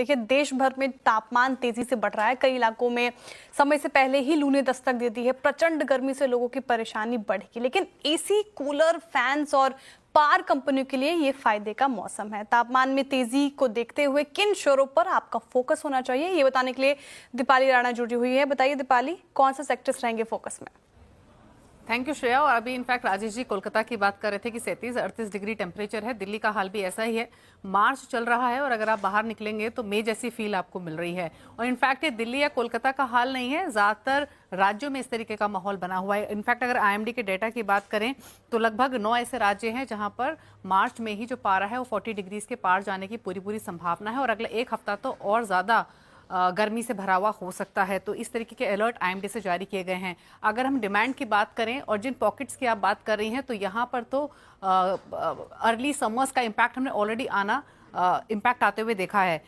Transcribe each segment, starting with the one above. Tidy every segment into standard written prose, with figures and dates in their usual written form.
देखिए, देश भर में तापमान तेजी से बढ़ रहा है। कई इलाकों में समय से पहले ही लू ने दस्तक दे दी है। प्रचंड गर्मी से लोगों की परेशानी बढ़ेगी, लेकिन एसी, कूलर, फैंस और पावर कंपनियों के लिए ये फायदे का मौसम है। तापमान में तेजी को देखते हुए किन शोरों पर आपका फोकस होना चाहिए, ये बताने के लिए दीपाली राणा जुड़ी हुई है। बताइए दीपाली, कौन से सेक्टर्स रहेंगे फोकस में? Thank you Shreya. और अभी इनफैक्ट राजेश जी कोलकाता की बात कर रहे थे कि 37-38 डिग्री टेम्परेचर है। दिल्ली का हाल भी ऐसा ही है। मार्च चल रहा है और अगर आप बाहर निकलेंगे तो मई जैसी फील आपको मिल रही है। और इनफैक्ट ये दिल्ली या कोलकाता का हाल नहीं है, ज़्यादातर राज्यों में इस तरीके का माहौल बना हुआ है। इनफैक्ट अगर आईएमडी के डेटा की बात करें तो लगभग 9 ऐसे राज्य हैं जहां पर मार्च में ही जो पारा है वो 40 डिग्रीज के पार जाने की पूरी संभावना है और अगला एक हफ्ता तो और ज़्यादा गर्मी से भरा हुआ हो सकता है। तो इस तरीके के अलर्ट आईएमडी से जारी किए गए हैं। अगर हम डिमांड की बात करें और जिन पॉकेट्स की आप बात कर रही हैं तो यहाँ पर तो अर्ली समर्स का इम्पैक्ट हमने ऑलरेडी इम्पैक्ट आते हुए देखा है।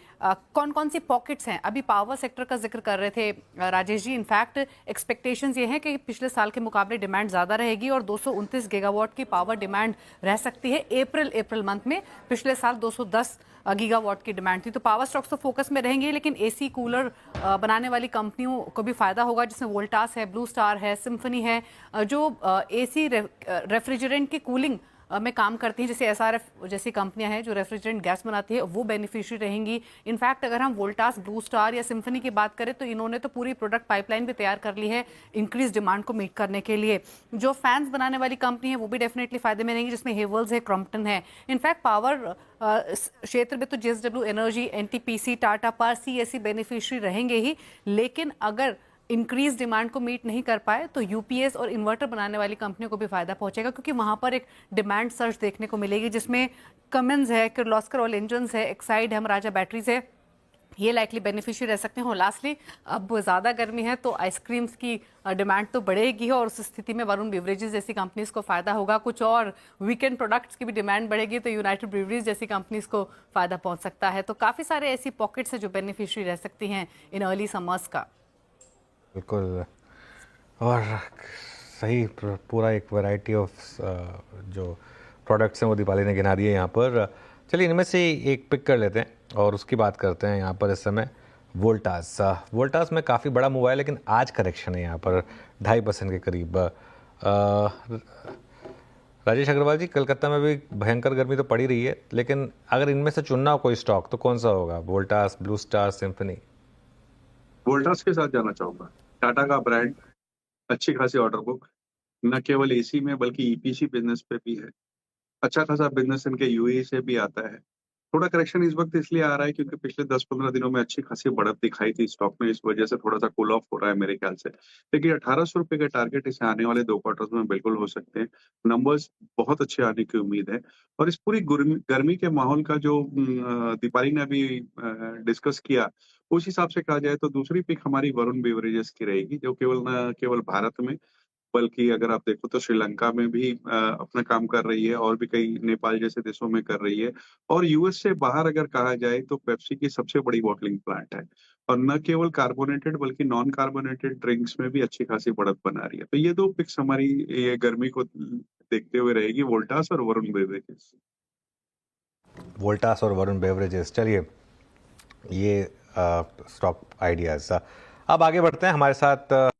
कौन कौन सी पॉकेट्स हैं? अभी पावर सेक्टर का जिक्र कर रहे थे राजेश जी। इनफैक्ट एक्सपेक्टेशंस ये हैं कि पिछले साल के मुकाबले डिमांड ज़्यादा रहेगी और 229 गीगावाट की पावर डिमांड रह सकती है। अप्रैल मंथ में पिछले साल 210 गीगावाट की डिमांड थी। तो पावर स्टॉक्स तो फोकस में रहेंगे, लेकिन एसी कूलर बनाने वाली कंपनियों को भी फायदा होगा, जिसमें वोल्टास है, ब्लू स्टार है, सिम्फनी है, जो एसी रेफ्रिजरेंट की कूलिंग में काम करती हैं, जैसे एसआरएफ जैसी कंपनियां हैं जो रेफ्रिजरेंट गैस बनाती है, वो बेनिफिशियरी रहेंगी। इनफैक्ट अगर हम वोल्टास, ब्लू स्टार या सिम्फनी की बात करें तो इन्होंने तो पूरी प्रोडक्ट पाइपलाइन भी तैयार कर ली है इंक्रीज डिमांड को मीट करने के लिए। जो फैंस बनाने वाली कंपनी है वो भी डेफिनेटली फायदे में रहेंगी, जिसमें हेवल्स है, क्रॉम्पटन है। इनफैक्ट पावर क्षेत्र में तो JSW energy, NTPC, Tata power, CSC beneficiary रहेंगे ही। लेकिन अगर इंक्रीज डिमांड को मीट नहीं कर पाए तो यूपीएस और इन्वर्टर बनाने वाली कंपनियों को भी फायदा पहुंचेगा, क्योंकि वहां पर एक डिमांड सर्ज देखने को मिलेगी, जिसमें कमिंस है, किर्लोस्कर ऑयल इंजन्स है, एक्साइड है, महाराजा बैटरीज है, ये लाइकली बेनिफिशियरी रह सकते हैं। और लास्टली, अब ज़्यादा गर्मी है तो आइसक्रीम्स की डिमांड तो बढ़ेगी और उस स्थिति में वरुण बेवरेजेस जैसी कंपनीज को फायदा होगा। कुछ और वीकेंड प्रोडक्ट्स की भी डिमांड बढ़ेगी तो यूनाइटेड ब्रीवरीज जैसी कंपनीज को फायदा पहुंच सकता है। तो काफ़ी सारे ऐसी पॉकेट्स हैं जो बेनिफिशियरी रह सकती हैं इन अर्ली समर्स का। बिल्कुल। और सही पूरा एक वैरायटी ऑफ जो प्रोडक्ट्स हैं वो दीपाली ने गिना दिए यहाँ पर। चलिए इनमें से एक पिक कर लेते हैं और उसकी बात करते हैं। यहाँ पर इस समय वोल्टास में काफ़ी बड़ा मूव है, लेकिन आज करेक्शन है यहाँ पर 2.5% के करीब। राजेश अग्रवाल जी, कलकत्ता में भी भयंकर गर्मी तो पड़ी रही है, लेकिन अगर इनमें से चुनना हो कोई स्टॉक तो कौन सा होगा? Voltas, blue star, symphony? Voltas के साथ जाना चाहूंगा। टाटा का ब्रांड, अच्छी खासी ऑर्डर बुक, न केवल एसी में बल्कि ईपीसी बिजनेस पे भी है। अच्छा खासा बिजनेस इनके यूएई से भी आता है। थोड़ा करेक्शन इस वक्त इसलिए आ रहा है क्योंकि पिछले 10-15 दिनों में अच्छी खासी बढ़त दिखाई थी स्टॉक में, इस वजह से थोड़ा सा कूल ऑफ हो रहा है मेरे ख्याल से। लेकिन 1800 रुपए के टारगेट इसे आने वाले 2 क्वार्टर्स में बिल्कुल हो सकते हैं। नंबर्स बहुत अच्छे आने की उम्मीद है। और इस पूरी गर्मी के माहौल का जो दीपाली ने अभी डिस्कस किया, उस हिसाब से कहा जाए तो दूसरी पिक हमारी वरुण बेवरेजेस की रहेगी, जो केवल न केवल भारत में बल्कि अगर आप देखो तो श्रीलंका में भी अपना काम कर रही है और भी कई नेपाल जैसे देशों में कर रही है। और यूएस से बाहर अगर कहा जाए तो पेप्सी की सबसे बड़ी बॉटलिंग प्लांट है और न केवल कार्बोनेटेड बल्कि नॉन कार्बोनेटेड ड्रिंक्स में भी अच्छी खासी बढ़त बना रही है। तो ये 2 पिक्स हमारी ये गर्मी को देखते हुए रहेगी, वोल्टास और वरुण बेवरेजेस। वोल्टास और वरुण बेवरेजेस। चलिए, ये स्टॉक आइडियाज। अब आगे बढ़ते हैं। हमारे साथ